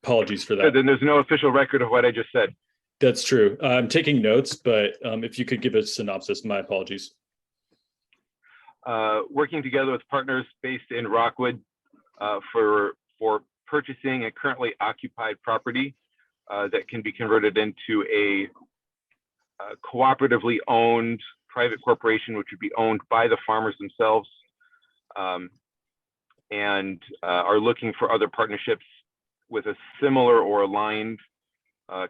Apologies for So that. then there's no official record of what I just said. That's true. I'm taking notes, but if you could give a synopsis, my apologies. Working together with partners based in Rockwood for purchasing a currently occupied property that can be converted into a cooperatively owned private corporation, which would be owned by the farmers themselves, and are looking for other partnerships with a similar or aligned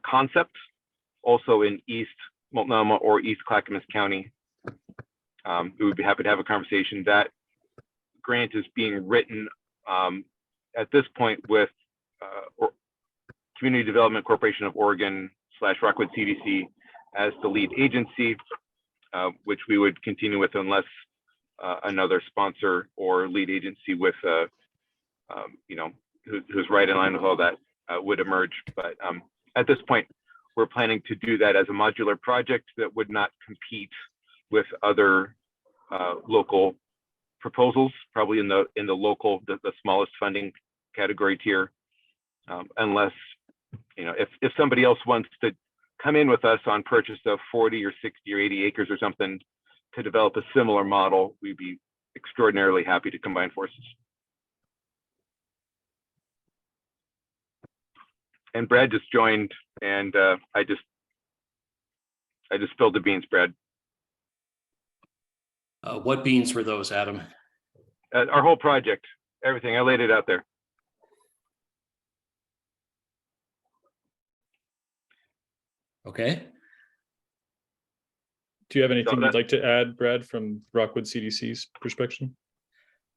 concept, also in East Multnomah or East Clackamas County. We would be happy to have a conversation. That grant is being written at this point with Community Development Corporation of Oregon / Rockwood CDC as the lead agency, which we would continue with unless another sponsor or lead agency with, who's right in line with all that would emerge. But at this point, we're planning to do that as a modular project that would not compete with other local proposals, probably in the local, the smallest funding category tier, unless, if somebody else wants to come in with us on purchase of 40 or 60 or 80 acres or something to develop a similar model, we'd be extraordinarily happy to combine forces. And Brad just joined, and I just spilled the beans, Brad. What beans were those, Adam? Our whole project, everything. I laid it out there. Okay. Do you have anything you'd like to add, Brad, from Rockwood CDC's perspective?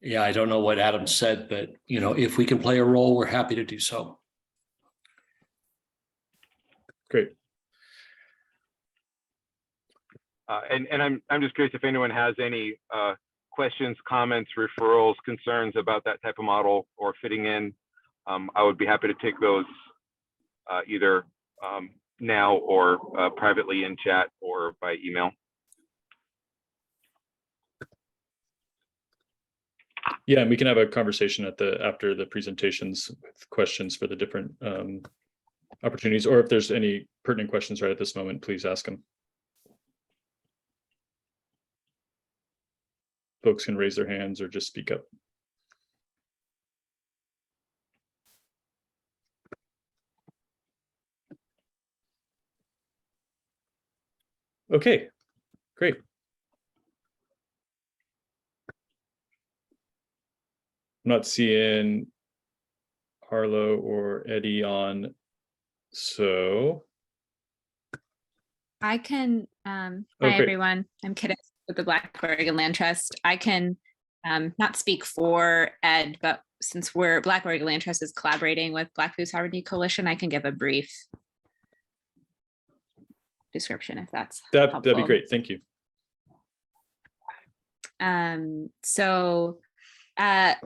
Yeah, I don't know what Adam said, but if we can play a role, we're happy to do so. Great. And I'm just curious if anyone has any questions, comments, referrals, concerns about that type of model or fitting in. I would be happy to take those either now or privately in chat or by email. Yeah, and we can have a conversation after the presentations with questions for the different opportunities, or if there's any pertinent questions right at this moment, please ask them. Folks can raise their hands or just speak up. Okay, great. I'm not seeing Harlow or Eddie on, so. I can, hi everyone, I'm Kidda with the Black Oregon Land Trust. I can not speak for Ed, but since Black Oregon Land Trust is collaborating with Black Food Sovereignty Coalition, I can give a brief description if that's that'd be great. Thank you.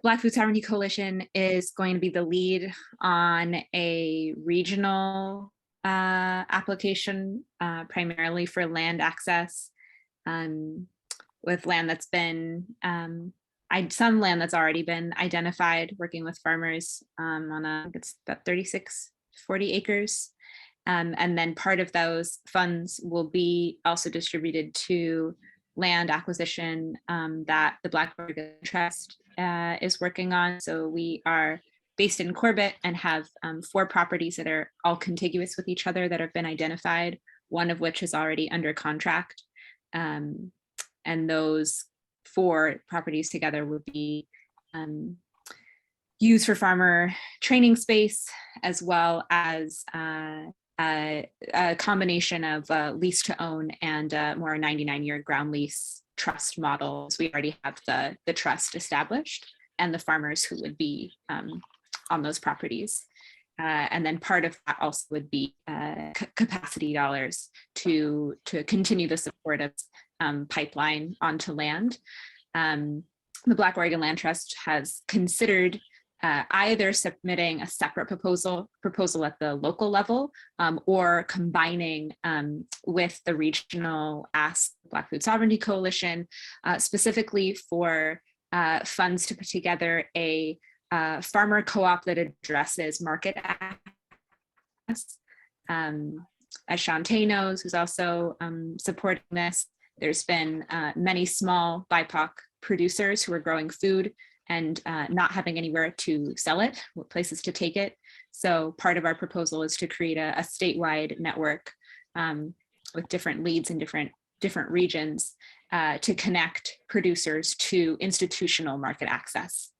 Black Food Sovereignty Coalition is going to be the lead on a regional application, primarily for land access, with land that's been some land that's already been identified, working with farmers on it's about 36, 40 acres. And then part of those funds will be also distributed to land acquisition that the Black Oregon Trust is working on. So we are based in Corbett and have 4 properties that are all contiguous with each other that have been identified, one of which is already under contract. And those 4 properties together would be used for farmer training space, as well as a combination of lease to own and more 99-year ground lease trust models. We already have the trust established and the farmers who would be on those properties. And then part of that also would be capacity dollars to continue the support of pipeline onto land. The Black Oregon Land Trust has considered either submitting a separate proposal at the local level, or combining with the regional Ask Black Food Sovereignty Coalition, specifically for funds to put together a farmer co-op that addresses market As Shantae knows, who's also supporting this, there's been many small BIPOC producers who are growing food and not having anywhere to sell it, places to take it. So part of our proposal is to create a statewide network with different leads in different regions to connect producers to institutional market access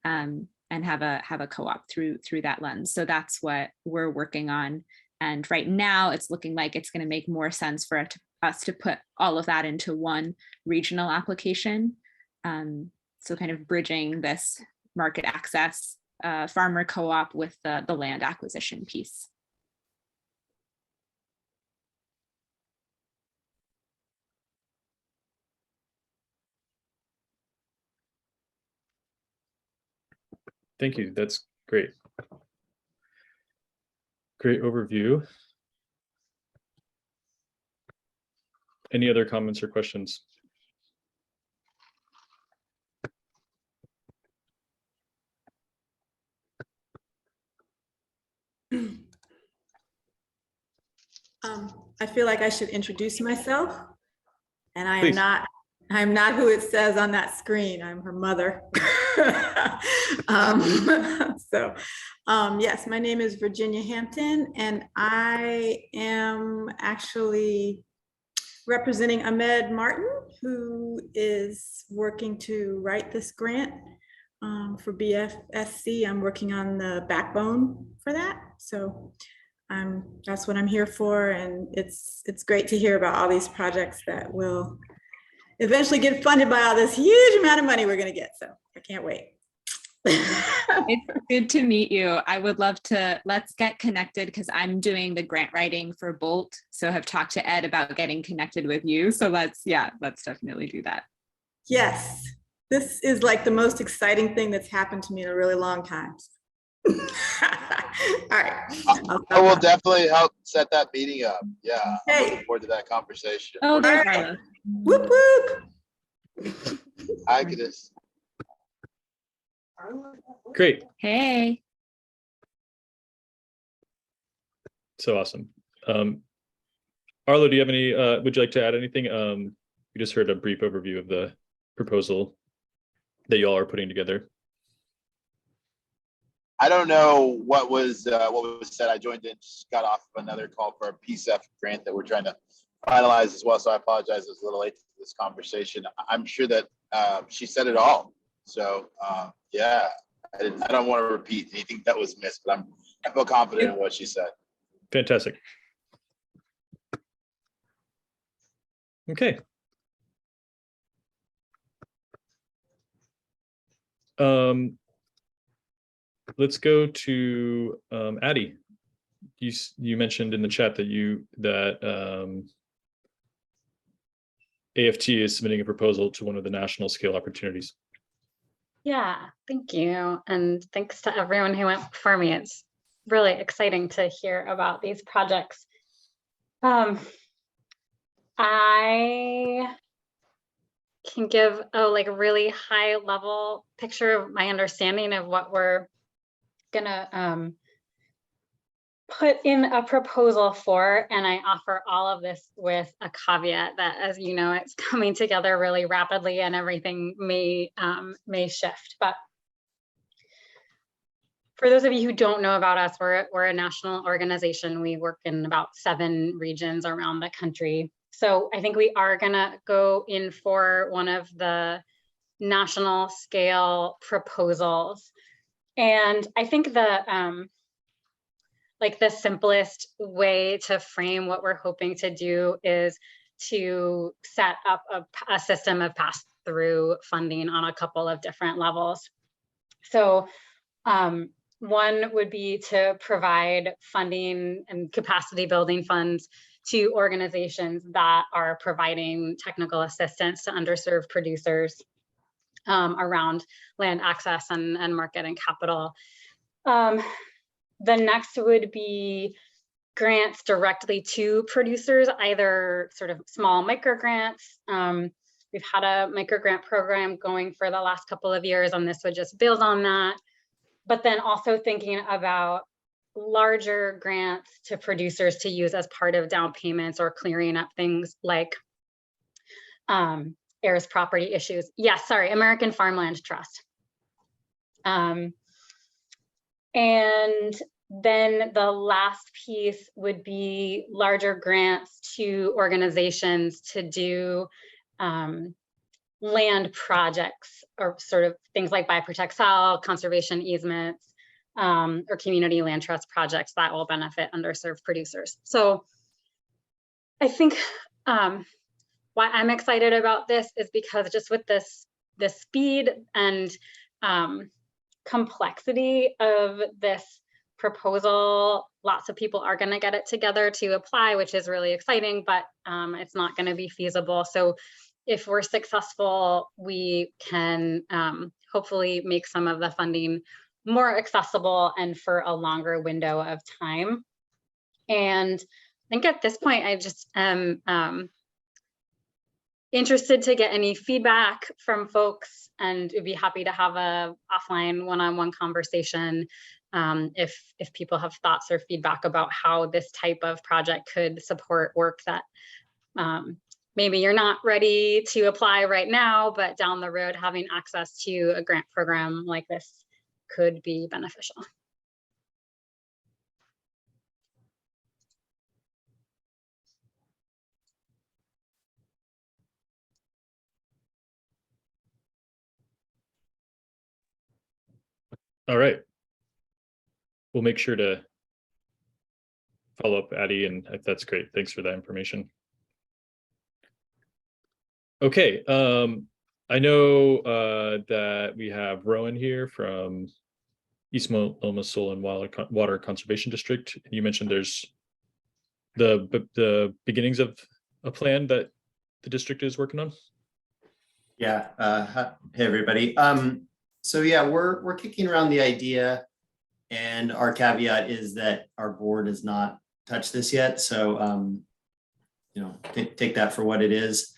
and have a co-op through that lens. So that's what we're working on. And right now it's looking like it's going to make more sense for us to put all of that into one regional application. So kind of bridging this market access farmer co-op with the land acquisition piece. Thank you. That's great. Great overview. Any other comments or questions? I feel like I should introduce myself, and Please. I'm not who it says on that screen. I'm her mother. Yes, my name is Virginia Hampton, and I am actually representing Ahmed Martin, who is working to write this grant for BFSC. I'm working on the backbone for that. So that's what I'm here for. And it's great to hear about all these projects that will eventually get funded by all this huge amount of money we're going to get. So I can't wait. It's good to meet you. I would love to, let's get connected because I'm doing the grant writing for Bolt. So have talked to Ed about getting connected with you. So let's definitely do that. Yes, this is like the most exciting thing that's happened to me in a really long time. All right. I will definitely help set that meeting up. Yeah, Hey. I'm looking forward to that conversation. Oh, there's All right. Arlo. Whoop whoop. I could just. Great. Hey. So awesome. Arlo, do you have any, would you like to add anything? We just heard a brief overview of the proposal that you all are putting together. I don't know what was said. I joined in, just got off of another call for a PCEF grant that we're trying to finalize as well. So I apologize, I was a little late to this conversation. I'm sure that she said it all. So yeah, I don't want to repeat anything that was missed, but I feel confident in what she said. Fantastic. Okay. Let's go to Addie. You mentioned in the chat that AFT is submitting a proposal to one of the national scale opportunities. Yeah, thank you. And thanks to everyone who went before me. It's really exciting to hear about these projects. I can give a really high level picture of my understanding of what we're gonna put in a proposal for, and I offer all of this with a caveat that, as you know, it's coming together really rapidly and everything may shift. But for those of you who don't know about us, we're a national organization. We work in about 7 regions around the country. So I think we are gonna go in for one of the national scale proposals. And I think the simplest way to frame what we're hoping to do is to set up a system of pass-through funding on a couple of different levels. So one would be to provide funding and capacity building funds to organizations that are providing technical assistance to underserved producers around land access and market and capital. The next would be grants directly to producers, either sort of small micro grants. We've had a micro grant program going for the last couple of years, and this would just build on that. But then also thinking about larger grants to producers to use as part of down payments or clearing up things like heirs property issues. Yes, sorry, American Farmland Trust. And then the last piece would be larger grants to organizations to do land projects or sort of things like buy, protect, sell, conservation easements, or community land trust projects that will benefit underserved producers. So I think why I'm excited about this is because just with the speed and complexity of this proposal, lots of people are going to get it together to apply, which is really exciting, but it's not going to be feasible. So if we're successful, we can hopefully make some of the funding more accessible and for a longer window of time. And I think at this point, I just am interested to get any feedback from folks, and would be happy to have a offline one-on-one conversation if people have thoughts or feedback about how this type of project could support work that maybe you're not ready to apply right now, but down the road, having access to a grant program like this could be beneficial. All right. We'll make sure to follow up, Addie, and that's great. Thanks for that information. Okay, I know that we have Rowan here from East Mosul and Water Conservation District. You mentioned there's the beginnings of a plan that the district is working on. Yeah. Hey everybody. So yeah, we're kicking around the idea, and our caveat is that our board has not touched this yet. So you know, take that for what it is.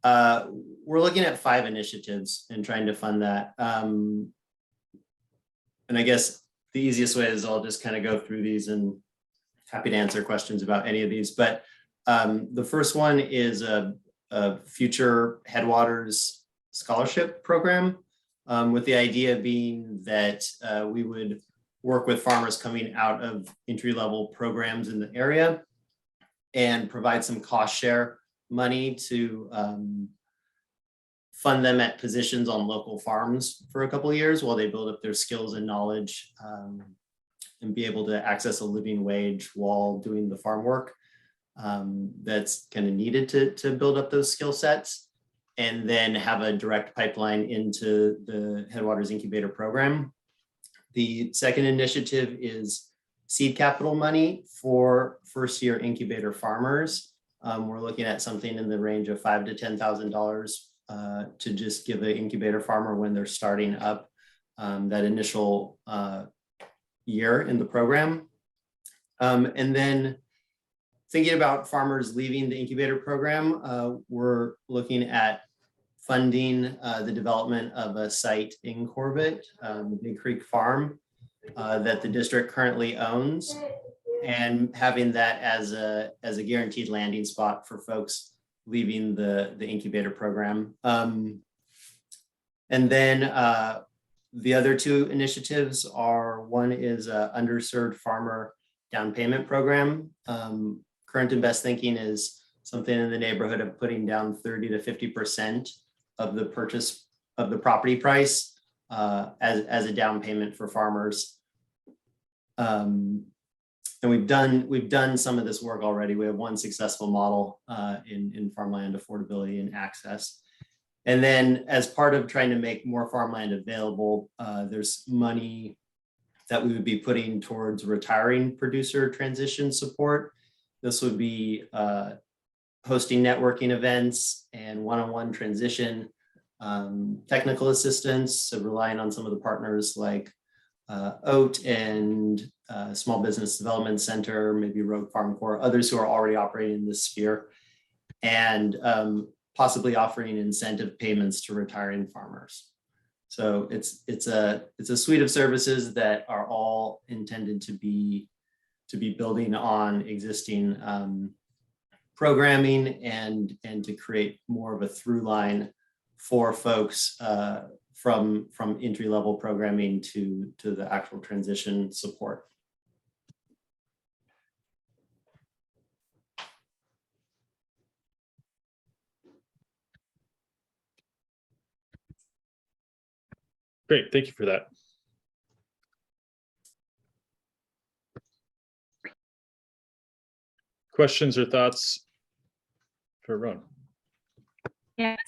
We're looking at 5 initiatives and trying to fund that. And I guess the easiest way is I'll just kind of go through these, and happy to answer questions about any of these. But the first one is a future Headwaters scholarship program, with the idea being that we would work with farmers coming out of entry-level programs in the area and provide some cost share money to fund them at positions on local farms for a couple of years while they build up their skills and knowledge, and be able to access a living wage while doing the farm work that's kind of needed to build up those skill sets, and then have a direct pipeline into the Headwaters Incubator Program. The second initiative is seed capital money for first-year incubator farmers. We're looking at something in the range of $5,000 to $10,000 to just give an incubator farmer when they're starting up that initial year in the program. And then thinking about farmers leaving the incubator program, we're looking at funding the development of a site in Corbett, Big Creek Farm, that the district currently owns, and having that as a guaranteed landing spot for folks leaving the incubator program. And then the other 2 initiatives are, one is a underserved farmer down payment program. Current and best thinking is something in the neighborhood of putting down 30 to 50% of the purchase of the property price as a down payment for farmers. And we've done some of this work already. We have one successful model in farmland affordability and access. And then as part of trying to make more farmland available, there's money that we would be putting towards retiring producer transition support. This would be hosting networking events and one-on-one transition, technical assistance, so relying on some of the partners like OAT and Small Business Development Center, maybe Rogue Farm Corps, others who are already operating in this sphere, and possibly offering incentive payments to retiring farmers. So it's a suite of services that are all intended to be building on existing programming and to create more of a through line for folks from entry level programming to the actual transition support. Great, thank you for that. Questions or thoughts for Rowan? Yes,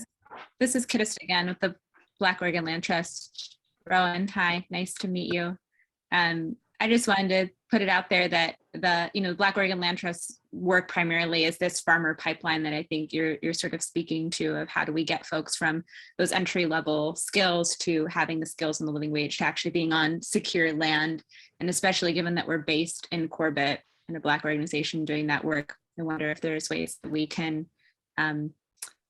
this is Kittis again with the Black Oregon Land Trust. Rowan, hi, nice to meet you. I just wanted to put it out there that the Black Oregon Land Trust work primarily is this farmer pipeline that I think you're sort of speaking to, of how do we get folks from those entry level skills to having the skills and the living wage to actually being on secure land. And especially given that we're based in Corbett and a Black organization doing that work, I wonder if there's ways that we can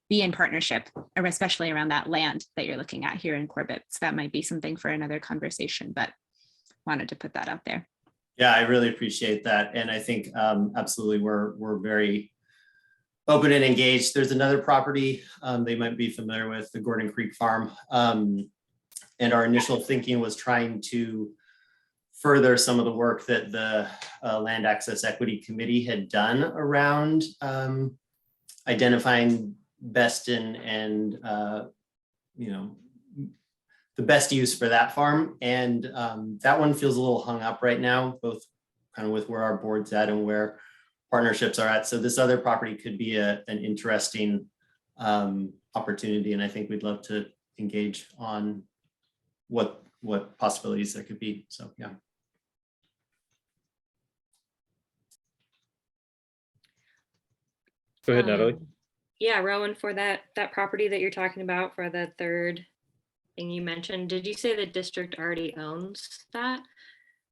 be in partnership, or especially around that land that you're looking at here in Corbett. So that might be something for another conversation, but wanted to put that out there. Yeah, I really appreciate that. And I think absolutely we're very open and engaged. There's another property they might be familiar with, the Gordon Creek Farm. And our initial thinking was trying to further some of the work that the Land Access Equity Committee had done around identifying best and the best use for that farm. And that one feels a little hung up right now, both kind of with where our board's at and where partnerships are at. So this other property could be an interesting opportunity. And I think we'd love to engage on what possibilities there could be. So, yeah. Go ahead, Natalie. Yeah, Rowan, for that property that you're talking about, for the third thing you mentioned, did you say the district already owns that?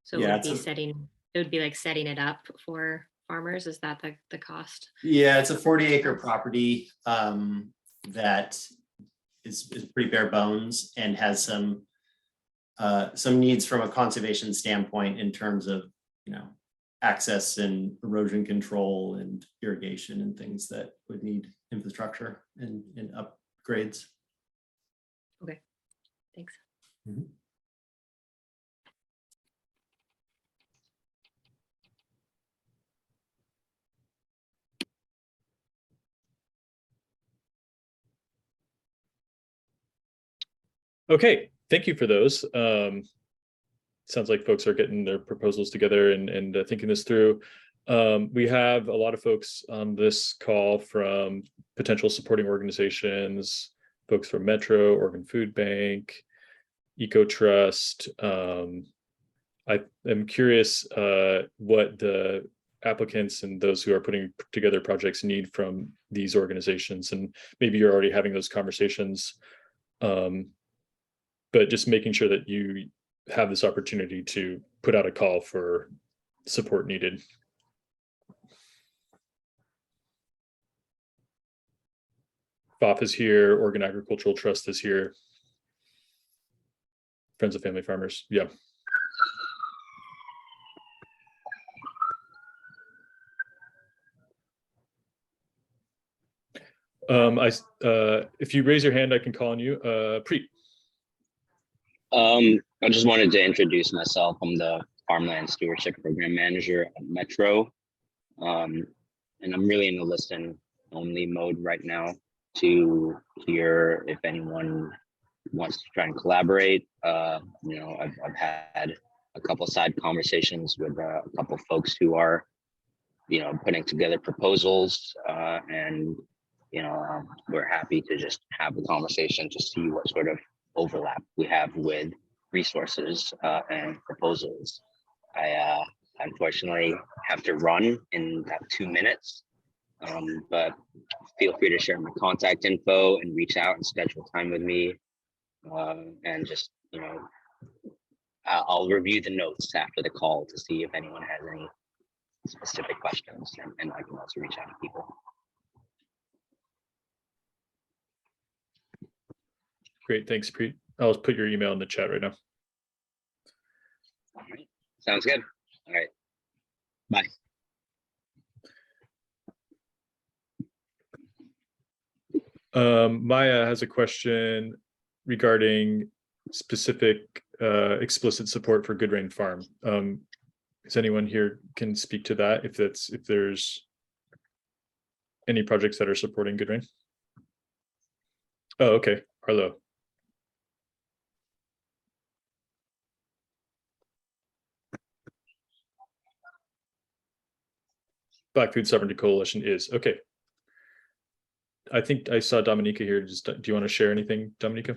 So Yeah, it would be like setting it up for farmers. Is that the cost? Yeah, it's a 40-acre property that is pretty bare bones and has some needs from a conservation standpoint in terms of access and erosion control and irrigation and things that would need infrastructure and upgrades. Okay, thanks. Mm-hmm. Okay, thank you for those. Sounds like folks are getting their proposals together and thinking this through. We have a lot of folks on this call from potential supporting organizations, folks from Metro, Oregon Food Bank, EcoTrust. I am curious what the applicants and those who are putting together projects need from these organizations, and maybe you're already having those conversations, but just making sure that you have this opportunity to put out a call for support needed. FOF is here, Oregon Agricultural Trust is here. Friends of Family Farmers, yeah. If you raise your hand, I can call on you. Preet. I just wanted to introduce myself. I'm the Farmland Stewardship Program Manager at Metro. And I'm really in the listen only mode right now to hear if anyone wants to try and collaborate. I've had a couple side conversations with a couple folks who are, putting together proposals, and we're happy to just have a conversation to see what sort of overlap we have with resources and proposals. I unfortunately have to run in about 2 minutes, but feel free to share my contact info and reach out and schedule time with me, and just I'll review the notes after the call to see if anyone has any specific questions, and I can also reach out to people. Great, thanks, Preet. I'll put your email in the chat right now. All right. Sounds good. All right. Bye. Maya has a question regarding specific explicit support for Good Rain Farm. Is anyone here can speak to that if there's any projects that are supporting Good Rain? Oh, okay, Arlo. Black Food Sovereignty Coalition is okay. I think I saw Dominica here. Just do you want to share anything, Dominica?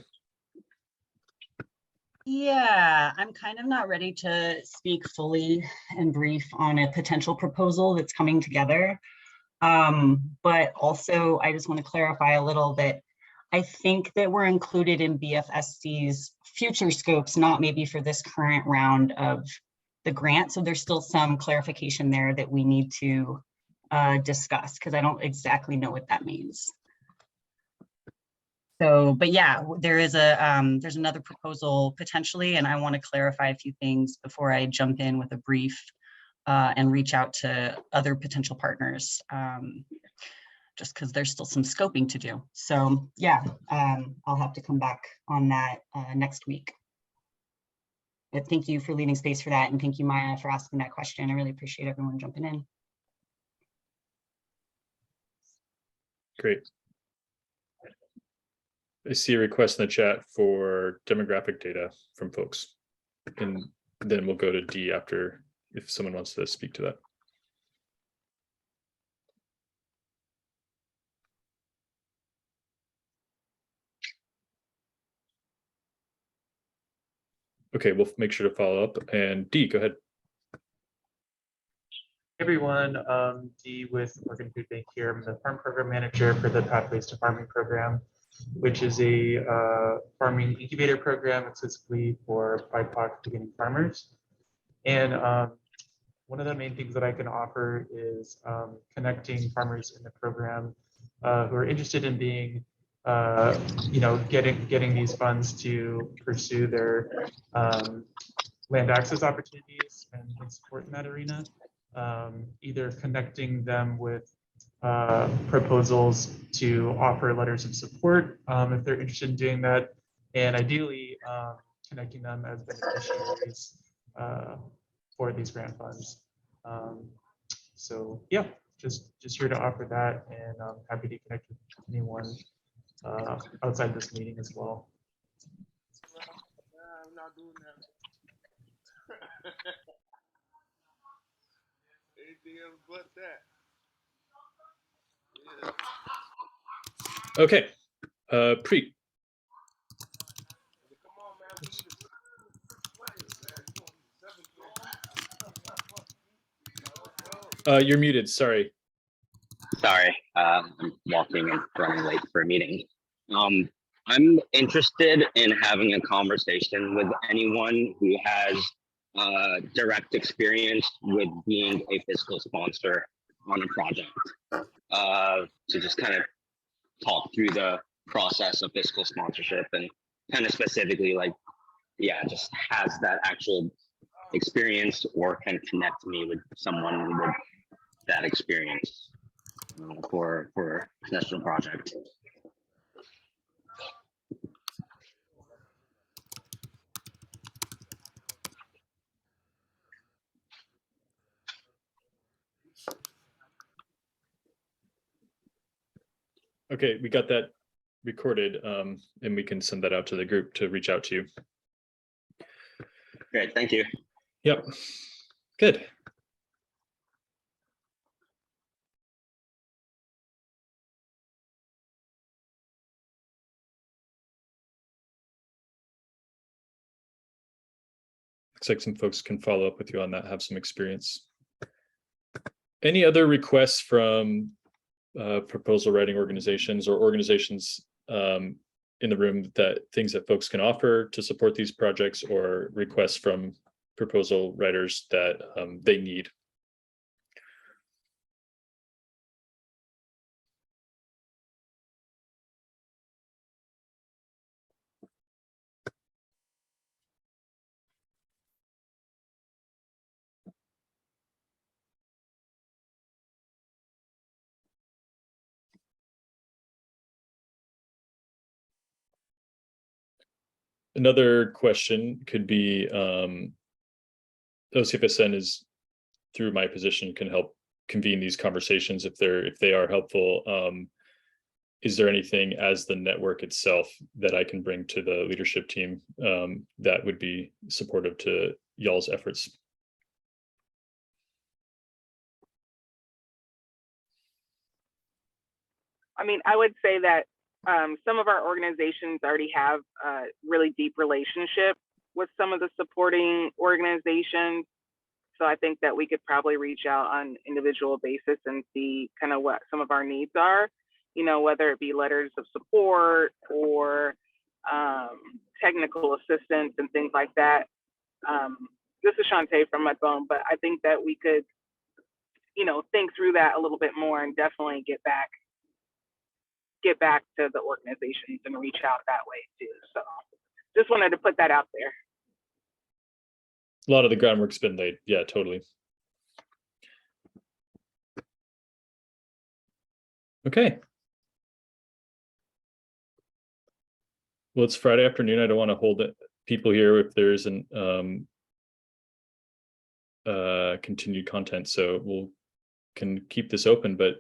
Yeah, I'm kind of not ready to speak fully and brief on a potential proposal that's coming together. But also I just want to clarify a little that I think that we're included in BFSC's future scopes, not maybe for this current round of the grant. So there's still some clarification there that we need to discuss, because I don't exactly know what that means. So, but yeah, there is there's another proposal potentially, and I want to clarify a few things before I jump in with a brief and reach out to other potential partners, just because there's still some scoping to do. So yeah, I'll have to come back on that next week. But thank you for leaving space for that, and thank you, Maya, for asking that question. I really appreciate everyone jumping in. Great. I see a request in the chat for demographic data from folks, and then we'll go to D after if someone wants to speak to that. Okay, we'll make sure to follow up. And D, go ahead. Hey everyone, Dee with Oregon Food Bank here. I'm the farm program manager for the Pathways to Farming program, which is a farming incubator program exclusively for BIPOC beginning farmers. And one of the main things that I can offer is connecting farmers in the program who are interested in being, getting these funds to pursue their land access opportunities and support in that arena. Either connecting them with proposals to offer letters of support if they're interested in doing that, and ideally connecting them as beneficiaries for these grant funds. So yeah, just here to offer that, and I'm happy to connect with anyone outside this meeting as well. I'm not doing that. Anything else but that. Yeah. Okay, Preet. You're muted, sorry. Sorry, I'm walking and running late for a meeting. I'm interested in having a conversation with anyone who has direct experience with being a fiscal sponsor on a project, to just kind of talk through the process of fiscal sponsorship, and kind of specifically, like, yeah, just has that actual experience or can connect me with someone with that experience for a national project. Okay, we got that recorded, and we can send that out to the group to reach out to you. Great, thank you. Yep, good. Looks like some folks can follow up with you on that, have some experience. Any other requests from proposal writing organizations or organizations in the room, that things that folks can offer to support these projects, or requests from proposal writers that they need? Another question could be, OCFSN is, through my position, can help convene these conversations if they are helpful. Is there anything as the network itself that I can bring to the leadership team that would be supportive to y'all's efforts? I mean, I would say that some of our organizations already have a really deep relationship with some of the supporting organizations. So I think that we could probably reach out on an individual basis and see kind of what some of our needs are, you know, whether it be letters of support or technical assistance and things like that. This is Shantae from Mudbone, but I think that we could, you know, think through that a little bit more and definitely get back to the organizations and reach out that way too. So just wanted to put that out there. A lot of the groundwork's been laid. Yeah, totally. Okay. Well, it's Friday afternoon. I don't want to hold people here if there isn't continued content. So we'll can keep this open, but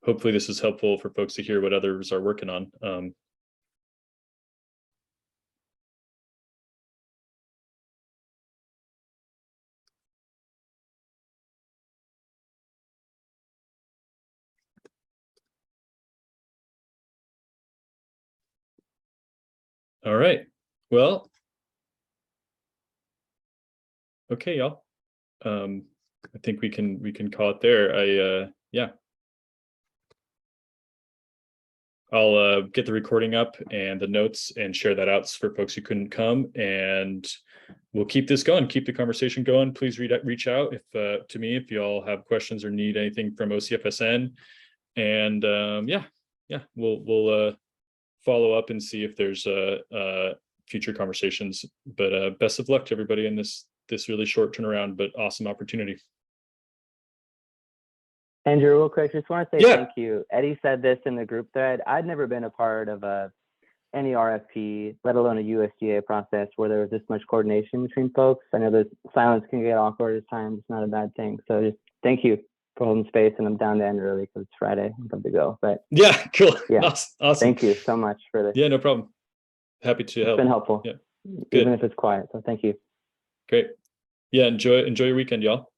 hopefully this is helpful for folks to hear what others are working on. All right. Well, okay, y'all. I think we can call it there. Yeah. I'll get the recording up and the notes and share that out for folks who couldn't come, and we'll keep this going, keep the conversation going. Please reach out if to me if you all have questions or need anything from OCFSN, and yeah, we'll follow up and see if there's future conversations. But best of luck to everybody in this really short turnaround, but awesome opportunity. Andrew, real quick, just want to say thank you. Eddie said this in the group thread. I'd never been a part of any RFP, let alone a USDA process where there was this much coordination between folks. I know that silence can get awkward at times. It's not a bad thing. So just thank you for holding space. And I'm down to end early because it's Friday. I'm about to go. But yeah, cool. Yeah, awesome. Thank you so much for this. Yeah, no problem. Happy to help. It's been helpful. Yeah, Even if it's quiet. So thank you. Great. Yeah, enjoy your weekend, y'all.